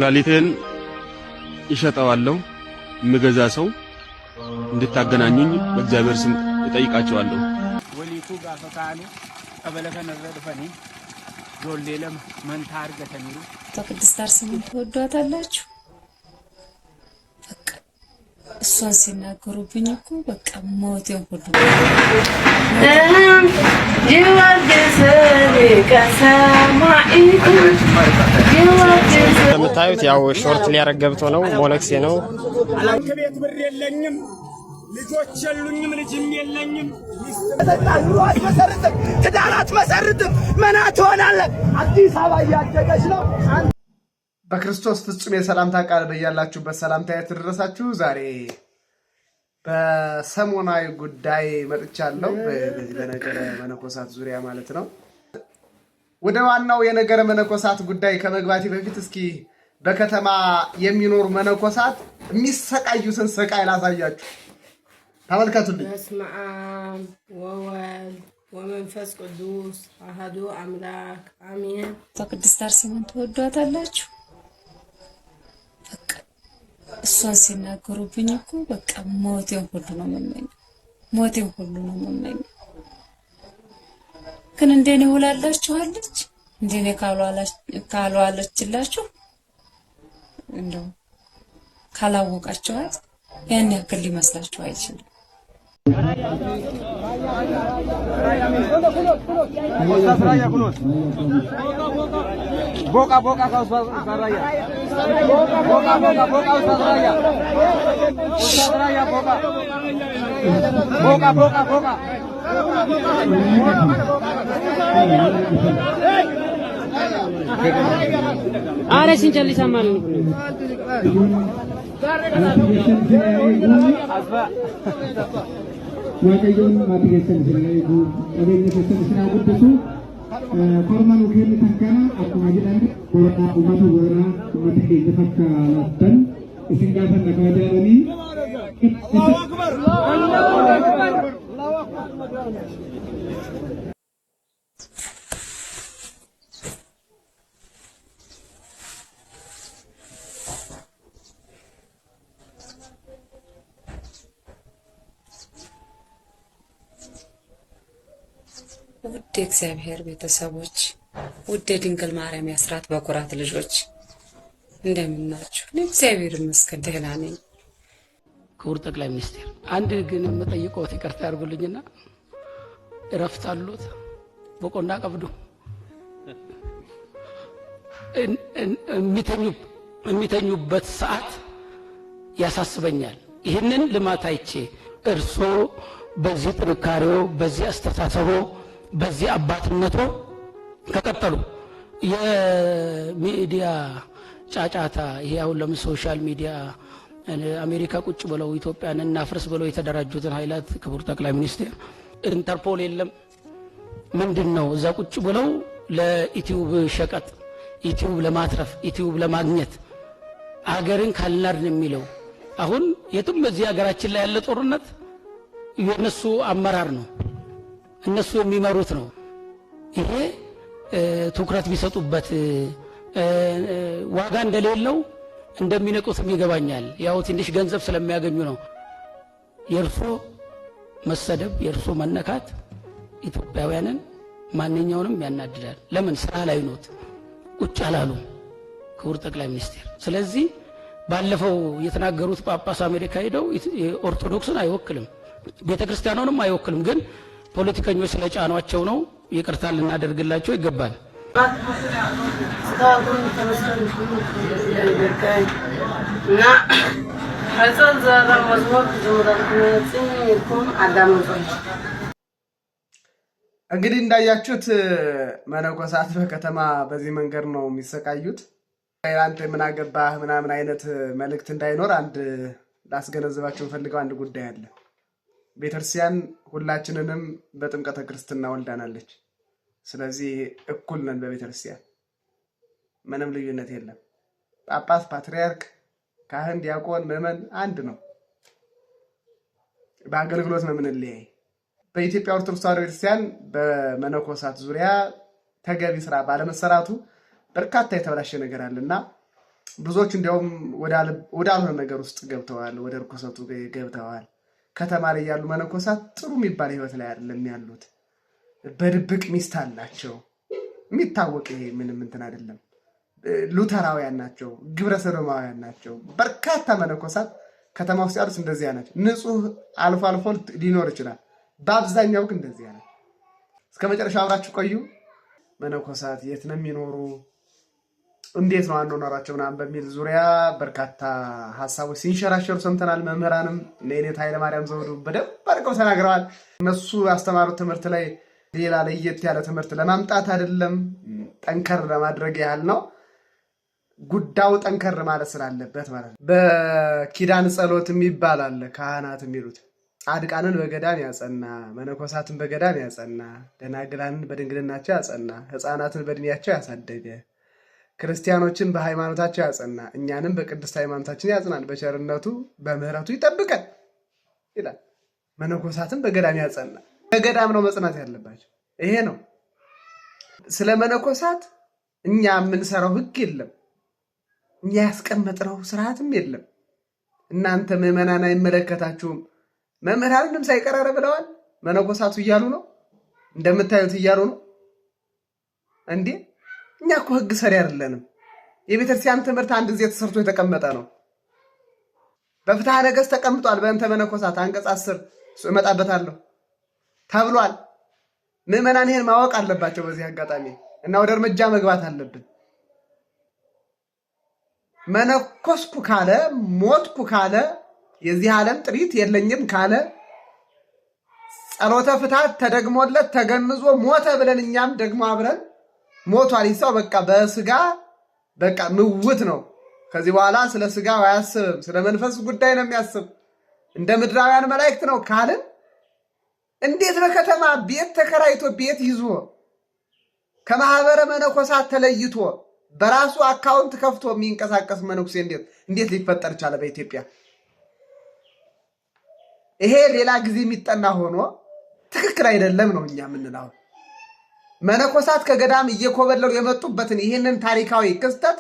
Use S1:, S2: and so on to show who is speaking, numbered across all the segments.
S1: ላሊትን ይሸጣዋለሁ ምገዛ ሰው እንድታገናኙኝ በእግዚአብሔር ስም እጠይቃቸዋለሁ።
S2: ወሊቱ ጋፈካኒ ቀበለከነ ረድፈኒ ጆሌለም መንታር ገተኒሩ
S3: ቅድስት አርሴማን ትወዷታላችሁ? በቃ እሷን ሲናገሩብኝ እኮ በቃ ሞቴን ሁሉ
S4: የምታዩት ያው ሾርት ሊያረግ ገብቶ ነው። ሞለክሴ ነው።
S2: ከቤት ብር የለኝም፣ ልጆች የሉኝም፣ ልጅም የለኝም።
S5: ትዳራት መሰርትም መና ትሆናለህ። አዲስ አበባ እያደገች ነው።
S6: በክርስቶስ ፍጹም የሰላምታ ቃል በያላችሁበት ሰላምታ ይድረሳችሁ። ዛሬ በሰሞናዊ ጉዳይ መጥቻለሁ። በዚህ በነገረ መነኮሳት ዙሪያ ማለት ነው። ወደ ዋናው የነገረ መነኮሳት ጉዳይ ከመግባቴ በፊት እስኪ በከተማ የሚኖሩ መነኮሳት የሚሰቃዩትን ስቃይ ላሳያችሁ። ተመልከቱልኝ።
S7: በስመ አብ ወወልድ ወመንፈስ ቅዱስ አሐዱ አምላክ አሜን።
S3: ቅድስት አርሴማን ትወዷታላችሁ? በቃ እሷን ሲናገሩብኝ እኮ በቃ ሞቴን ሁሉ ነው የምመኘው፣ ሞቴን ሁሉ ነው የምመኘው። ግን እንደኔ ውላላችኋለች? እንደኔ ካልዋለችላችሁ እንደው ካላወቃችኋት ያን ያክል ሊመስላችሁ አይችልም።
S2: ቦቃ ቦቃ ካውሳራያ ቦቃ ቦቃ ቦቃ ካውሳራያ ቦቃ ቦቃ ቦቃ ቦቃ
S4: አረ ሲንጨልሳ ማለት ነው።
S8: waaqayyoon maatii keessan jiraatu qabeenya keessan isin guddisu kormaan ukeen kan kana akkuma jedhan uummata keenya fakkaatan isin gaafa nagaa jedhanii Allahu akbar Allahu akbar Allahu akbar.
S3: ውድ እግዚአብሔር ቤተሰቦች፣ ውድ ድንግል ማርያም ያስራት በኩራት ልጆች እንደምን ናችሁ? እግዚአብሔር ይመስገን ደህና ነኝ።
S9: ክቡር ጠቅላይ ሚኒስትር፣ አንድ ግን የምጠይቀውት ይቅርታ ያርጉልኝና እረፍት አሉት በቆንዳ ቀብዱ የሚተኙበት ሰዓት ያሳስበኛል። ይህንን ልማት አይቼ እርሶ በዚህ ጥንካሬው፣ በዚህ አስተሳሰቦ፣ በዚህ አባትነቱ ከቀጠሉ የሚዲያ ጫጫታ ይሄ አሁን ለምን ሶሻል ሚዲያ አሜሪካ ቁጭ ብለው ኢትዮጵያን እናፍርስ ብለው የተደራጁትን ኃይላት ክቡር ጠቅላይ ሚኒስትር ኢንተርፖል የለም ምንድነው እዛ ቁጭ ብለው ለዩቲዩብ ሸቀጥ ዩቲዩብ ለማትረፍ ዩቲዩብ ለማግኘት አገርን ካልናርን የሚለው አሁን የቱም በዚህ ሀገራችን ላይ ያለ ጦርነት የነሱ አመራር ነው፣ እነሱ የሚመሩት ነው። ይሄ ትኩረት ቢሰጡበት ዋጋ እንደሌለው እንደሚነቁት ይገባኛል። ያው ትንሽ ገንዘብ ስለሚያገኙ ነው። የእርሶ መሰደብ፣ የእርሶ መነካት ኢትዮጵያውያንን ማንኛውንም ያናድዳል። ለምን ስራ ላይ ኖት ቁጭ አላሉ ክቡር ጠቅላይ ሚኒስትር? ስለዚህ ባለፈው የተናገሩት ጳጳስ አሜሪካ ሄደው ኦርቶዶክስን አይወክልም ቤተክርስቲያኑንም አይወክልም፣ ግን ፖለቲከኞች ስለጫኗቸው ነው። ይቅርታ ልናደርግላቸው ይገባል።
S6: እንግዲህ እንዳያችሁት መነኮሳት በከተማ በዚህ መንገድ ነው የሚሰቃዩት። አንተ ምን አገባህ ምናምን አይነት መልእክት እንዳይኖር አንድ ላስገነዝባችሁ ፈልገው አንድ ጉዳይ አለ። ቤተክርስቲያን ሁላችንንም በጥምቀተ ክርስትና ወልዳናለች። ስለዚህ እኩል ነን በቤተክርስቲያን ምንም ልዩነት የለም። ጳጳስ፣ ፓትርያርክ፣ ካህን፣ ዲያቆን፣ ምዕመን አንድ ነው። በአገልግሎት ነው የምንለያይ። በኢትዮጵያ ኦርቶዶክስ ተዋሕዶ ቤተክርስቲያን በመነኮሳት ዙሪያ ተገቢ ስራ ባለመሰራቱ በርካታ የተበላሸ ነገር አለና ብዙዎች እንዲያውም ወዳልሆነ ነገር ውስጥ ገብተዋል፣ ወደ ርኩሰቱ ገብተዋል። ከተማ ላይ ያሉ መነኮሳት ጥሩ የሚባል ህይወት ላይ አይደለም ያሉት። በድብቅ ሚስት አላቸው የሚታወቅ፣ ይሄ ምንም እንትን አይደለም። ሉተራውያን ናቸው፣ ግብረ ሰዶማውያን ናቸው። በርካታ መነኮሳት ከተማ ውስጥ ያሉት እንደዚያ ናቸው። ንጹህ አልፎ አልፎ ሊኖር ይችላል፣ በአብዛኛው ግን እንደዚያ ናቸው። እስከ መጨረሻው አብራችሁ ቆዩ። መነኮሳት የት ነው የሚኖሩ፣ እንዴት ነው አኗኗራቸው ምናምን በሚል ዙሪያ በርካታ ሀሳቦች ሲንሸራሸሩ ሰምተናል። መምህራንም የኔታ ኃይለማርያም ዘውዱ በደንብ አድርገው ተናግረዋል። እነሱ ያስተማሩት ትምህርት ላይ ሌላ ለየት ያለ ትምህርት ለማምጣት አይደለም፣ ጠንከር ለማድረግ ያህል ነው። ጉዳዩ ጠንከር ማለት ስላለበት ማለት ነው። በኪዳን ጸሎት የሚባል አለ። ካህናት የሚሉት ጻድቃንን በገዳም ያጸና፣ መነኮሳትን በገዳም ያጸና፣ ደናግላንን በድንግልናቸው ያጸና፣ ሕፃናትን በእድሜያቸው ያሳደገ፣ ክርስቲያኖችን በሃይማኖታቸው ያጸና፣ እኛንም በቅድስት ሃይማኖታችን ያጽናን፣ በቸርነቱ በምህረቱ ይጠብቀን ይላል። መነኮሳትን በገዳም ያጸና፣ በገዳም ነው መጽናት ያለባቸው። ይሄ ነው። ስለ መነኮሳት እኛ የምንሰራው ህግ የለም፣ እኛ ያስቀመጥነው ስርዓትም የለም። እናንተ ምዕመናን አይመለከታችሁም። መምህራንም ሳይቀራረ ብለዋል። መነኮሳቱ እያሉ ነው፣ እንደምታዩት እያሉ ነው። እንዴ እኛ እኮ ህግ ሰሪ አይደለንም። የቤተክርስቲያን ትምህርት አንድ ጊዜ ተሰርቶ የተቀመጠ ነው። በፍትሐ ነገሥት ተቀምጧል። በእንተ መነኮሳት አንቀጽ 10 እመጣበታለሁ ተብሏል። ምዕመናን ይሄን ማወቅ አለባቸው በዚህ አጋጣሚ እና ወደ እርምጃ መግባት አለብን። መነኮስኩ ካለ፣ ሞትኩ ካለ፣ የዚህ ዓለም ጥሪት የለኝም ካለ፣ ጸሎተ ፍትሐት ተደግሞለት ተገንዞ ሞተ ብለን እኛም ደግሞ አብረን ሞቷል ይሰው በቃ በስጋ በቃ ምውት ነው። ከዚህ በኋላ ስለ ስጋው አያስብም፣ ስለ መንፈስ ጉዳይ ነው የሚያስብ፣ እንደ ምድራውያን መላእክት ነው ካልን እንዴት በከተማ ቤት ተከራይቶ ቤት ይዞ ከማህበረ መነኮሳት ተለይቶ በራሱ አካውንት ከፍቶ የሚንቀሳቀስ መነኩሴ እንዴት ሊፈጠር ቻለ በኢትዮጵያ? ይሄ ሌላ ጊዜ የሚጠና ሆኖ ትክክል አይደለም ነው እኛ የምንለው። መነኮሳት ከገዳም እየኮበለሉ የመጡበትን ይህንን ታሪካዊ ክስተት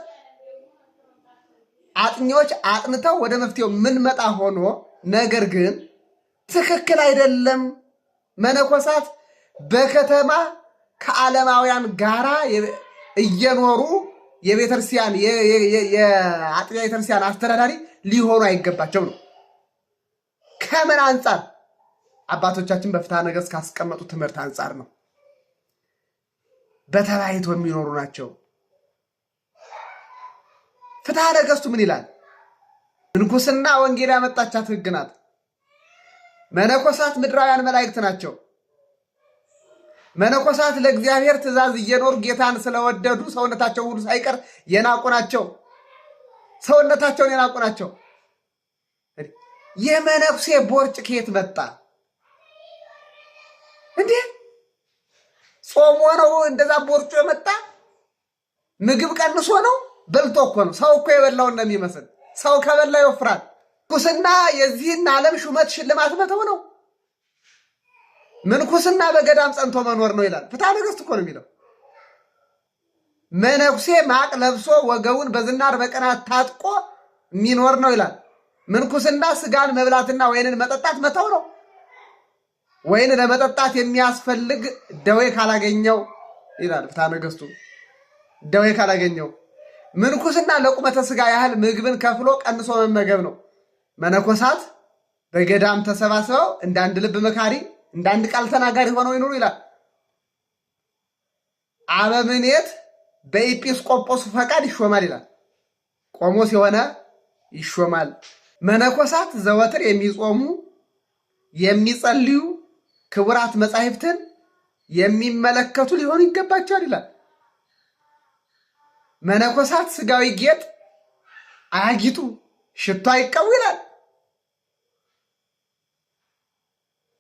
S6: አጥኚዎች አጥንተው ወደ መፍትሄው ምንመጣ ሆኖ ነገር ግን ትክክል አይደለም። መነኮሳት በከተማ ከዓለማውያን ጋራ እየኖሩ የቤተክርስቲያን የአጥቢያ ቤተክርስቲያን አስተዳዳሪ ሊሆኑ አይገባቸው ነው። ከምን አንጻር? አባቶቻችን በፍትሐ ነገሥት ካስቀመጡ ትምህርት አንጻር ነው። በተባይቶ የሚኖሩ ናቸው። ፍትሐ ነገሥቱ ምን ይላል? ምንኩስና ወንጌል ያመጣቻት ሕግ ናት። መነኮሳት ምድራውያን መላእክት ናቸው። መነኮሳት ለእግዚአብሔር ትእዛዝ እየኖሩ ጌታን ስለወደዱ ሰውነታቸው ሁሉ ሳይቀር የናቁ ናቸው። ሰውነታቸውን የናቁ ናቸው። የመነኩሴ ቦርጭ ከየት መጣ እንዴ? ጾሞ ነው እንደዛ ቦርጩ የመጣ? ምግብ ቀንሶ ነው? በልቶ እኮ ነው። ሰው እኮ የበላውን ነው የሚመስል። ሰው ከበላ ይወፍራል። ምንኩስና የዚህን ዓለም ሹመት ሽልማት መተው ነው። ምንኩስና በገዳም ጸንቶ መኖር ነው ይላል ፍትሐ ነገሥት እኮ ነው የሚለው። መነኩሴ ማቅ ለብሶ ወገቡን በዝናር በቀናት ታጥቆ የሚኖር ነው ይላል። ምንኩስና ስጋን መብላትና ወይንን መጠጣት መተው ነው። ወይን ለመጠጣት የሚያስፈልግ ደዌ ካላገኘው ይላል ፍትሐ ነገሥቱ፣ ደዌ ካላገኘው። ምንኩስና ለቁመተ ስጋ ያህል ምግብን ከፍሎ ቀንሶ መመገብ ነው። መነኮሳት በገዳም ተሰባስበው እንደ አንድ ልብ መካሪ፣ እንደ አንድ ቃል ተናጋሪ ሆነው ይኖሩ ይላል። አበምኔት በኤጲስቆጶሱ ፈቃድ ይሾማል ይላል። ቆሞስ የሆነ ይሾማል። መነኮሳት ዘወትር የሚጾሙ የሚጸልዩ ክቡራት መጻሕፍትን የሚመለከቱ ሊሆኑ ይገባቸዋል ይላል። መነኮሳት ስጋዊ ጌጥ አያጊጡ፣ ሽቶ አይቀቡ ይላል።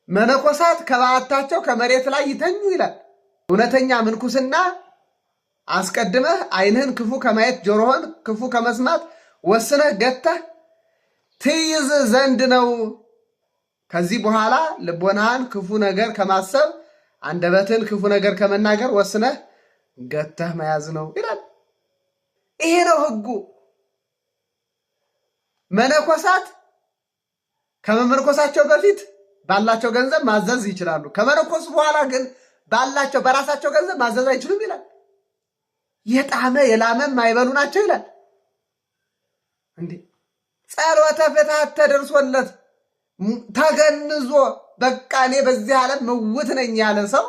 S6: መነኮሳት ከበዓታቸው ከመሬት ላይ ይተኙ ይላል። እውነተኛ ምንኩስና አስቀድመህ ዓይንህን ክፉ ከማየት ጆሮህን ክፉ ከመስማት ወስነህ ገተህ ትይዝ ዘንድ ነው። ከዚህ በኋላ ልቦናህን ክፉ ነገር ከማሰብ አንደበትን ክፉ ነገር ከመናገር ወስነህ ገተህ መያዝ ነው ይላል። ይሄ ነው ሕጉ። መነኮሳት ከመመርኮሳቸው በፊት ባላቸው ገንዘብ ማዘዝ ይችላሉ። ከመነኮሱ በኋላ ግን ባላቸው በራሳቸው ገንዘብ ማዘዝ አይችሉም ይላል። የጣመ የላመ ማይበሉ ናቸው ይላል። እንዴ ጸሎተ ፍትሐት ተደርሶለት ተገንዞ በቃ እኔ በዚህ ዓለም ምውት ነኝ ያለ ሰው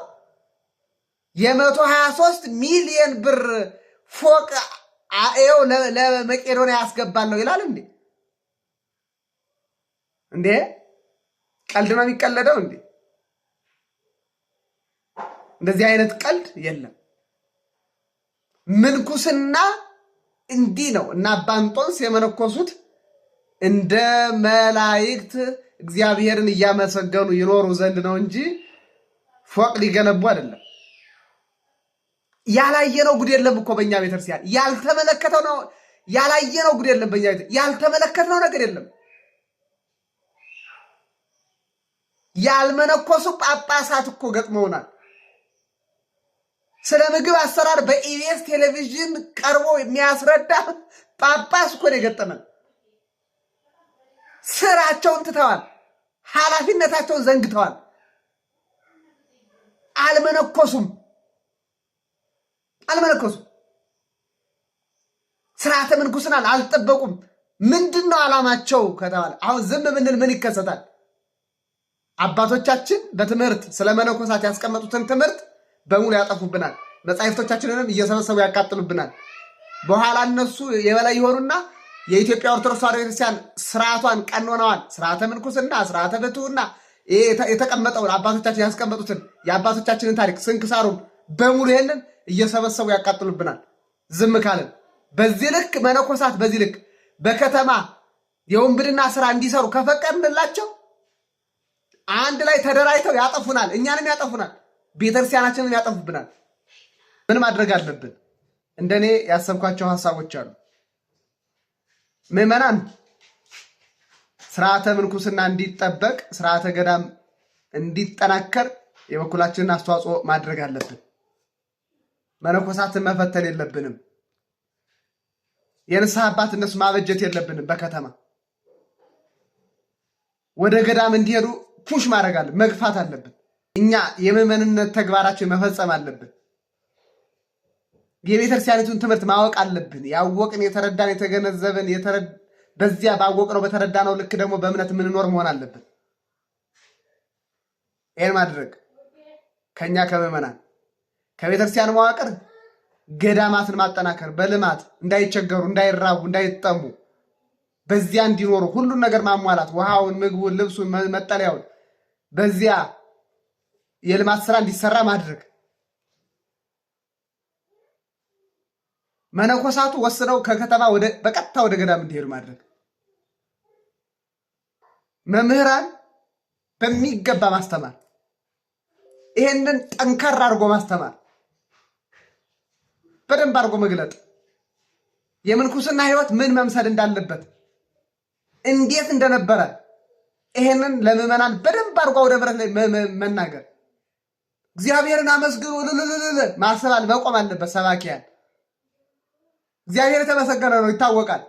S6: የ123 ሚሊዮን ብር ፎቅ አየው ለመቄዶንያ ያስገባለሁ ይላል። እንዴ ቀልድ ነው የሚቀለደው እንዴ? እንደዚህ አይነት ቀልድ የለም። ምንኩስና እንዲህ ነው እና አባ እንጦንስ የመነኮሱት እንደ መላእክት እግዚአብሔርን እያመሰገኑ ይኖሩ ዘንድ ነው እንጂ ፎቅ ሊገነቡ አይደለም። ያላየነው ጉድ የለም እኮ በእኛ ቤተክርስቲያን ያልተመለከተው ነው። ያላየነው ጉድ የለም በእኛ ቤተክርስቲያን ያልተመለከተው ነገር የለም። ያልመነኮሱ ጳጳሳት እኮ ገጥመውናል። ስለ ምግብ አሰራር በኢቢኤስ ቴሌቪዥን ቀርቦ የሚያስረዳ ጳጳስ እኮ ነው የገጠመን። ስራቸውን ትተዋል፣ ኃላፊነታቸውን ዘንግተዋል። አልመነኮሱም። ስርዓተ ምንኩስናን አልጠበቁም። ምንድነው ዓላማቸው ከተባለ አሁን ዝም ብንል ምን ይከሰታል? አባቶቻችን በትምህርት ስለ መነኮሳት ያስቀመጡትን ትምህርት በሙሉ ያጠፉብናል። መጻሕፍቶቻችንንም እየሰበሰቡ ያቃጥሉብናል። በኋላ እነሱ የበላይ ይሆኑና የኢትዮጵያ ኦርቶዶክስ ተዋሕዶ ቤተክርስቲያን ስርዓቷን ቀኖናዋን፣ ስርዓተ ምንኩስና፣ ስርዓተ ብሕትውና የተቀመጠውን አባቶቻችን ያስቀመጡትን የአባቶቻችንን ታሪክ ስንክሳሩን በሙሉ ይሄንን እየሰበሰቡ ያቃጥሉብናል። ዝም ካልን በዚህ ልክ መነኮሳት በዚህ ልክ በከተማ የወንብድና ስራ እንዲሰሩ ከፈቀድንላቸው አንድ ላይ ተደራጅተው ያጠፉናል፣ እኛንም ያጠፉናል፣ ቤተክርስቲያናችንን ያጠፉብናል። ምን ማድረግ አለብን? እንደኔ ያሰብኳቸው ሐሳቦች አሉ። ምዕመናን ስርዓተ ምንኩስና እንዲጠበቅ፣ ስርዓተ ገዳም እንዲጠናከር የበኩላችንን አስተዋጽኦ ማድረግ አለብን። መነኮሳትን መፈተን የለብንም። የንስሐ አባት እነሱ ማበጀት የለብንም። በከተማ ወደ ገዳም እንዲሄዱ ፑሽ ማድረግ አለብን፣ መግፋት አለብን። እኛ የምዕመንነት ተግባራችን መፈጸም አለብን። የቤተክርስቲያኒቱን ትምህርት ማወቅ አለብን። ያወቅን፣ የተረዳን፣ የተገነዘብን በዚያ ባወቅነው በተረዳነው ልክ ደግሞ በእምነት የምንኖር መሆን አለብን። ይህን ማድረግ ከኛ ከምዕመናን ከቤተክርስቲያን መዋቅር ገዳማትን ማጠናከር በልማት እንዳይቸገሩ፣ እንዳይራቡ፣ እንዳይጠሙ በዚያ እንዲኖሩ ሁሉን ነገር ማሟላት፣ ውሃውን፣ ምግቡን፣ ልብሱን፣ መጠለያውን በዚያ የልማት ስራ እንዲሰራ ማድረግ። መነኮሳቱ ወስነው ከከተማ በቀጥታ ወደ ገዳም እንዲሄዱ ማድረግ። መምህራን በሚገባ ማስተማር፣ ይሄንን ጠንካራ አድርጎ ማስተማር፣ በደንብ አድርጎ መግለጥ፣ የምንኩስና ህይወት ምን መምሰል እንዳለበት እንዴት እንደነበረ ይሄንን ለምዕመናን በደንብ አድርጎ ወደ ብረት ላይ መናገር። እግዚአብሔርን አመስግኑ ማሰባል መቆም አለበት። ሰባኪያን እግዚአብሔር የተመሰገነ ነው፣ ይታወቃል፣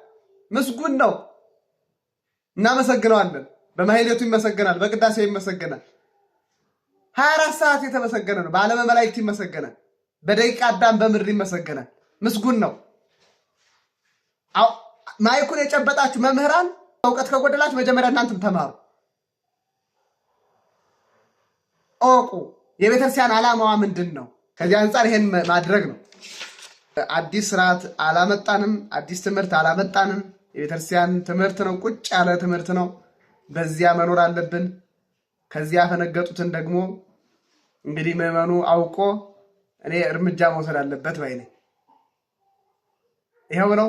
S6: ምስጉን ነው፣ እናመሰግነዋለን። በማህሌቱ ይመሰገናል፣ በቅዳሴው ይመሰገናል። 24 ሰዓት የተመሰገነ ነው። በዓለመ መላእክት ይመሰገናል፣ በደቂቀ አዳም በምድር ይመሰገናል። ምስጉን ነው። ማይኩን የጨበጣችሁ መምህራን እውቀት ከጎደላችሁ መጀመሪያ እናንተም ተማሩ፣ እወቁ። የቤተክርስቲያን ዓላማዋ ምንድን ነው? ከዚህ አንጻር ይሄን ማድረግ ነው። አዲስ ስርዓት አላመጣንም፣ አዲስ ትምህርት አላመጣንም። የቤተክርስቲያን ትምህርት ነው፣ ቁጭ ያለ ትምህርት ነው። በዚያ መኖር አለብን። ከዚያ ያፈነገጡትን ደግሞ እንግዲህ ምዕመኑ አውቆ እኔ እርምጃ መውሰድ አለበት ባይ ነኝ። ይሄው ነው።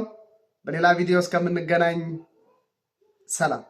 S6: በሌላ ቪዲዮ እስከምንገናኝ ሰላም።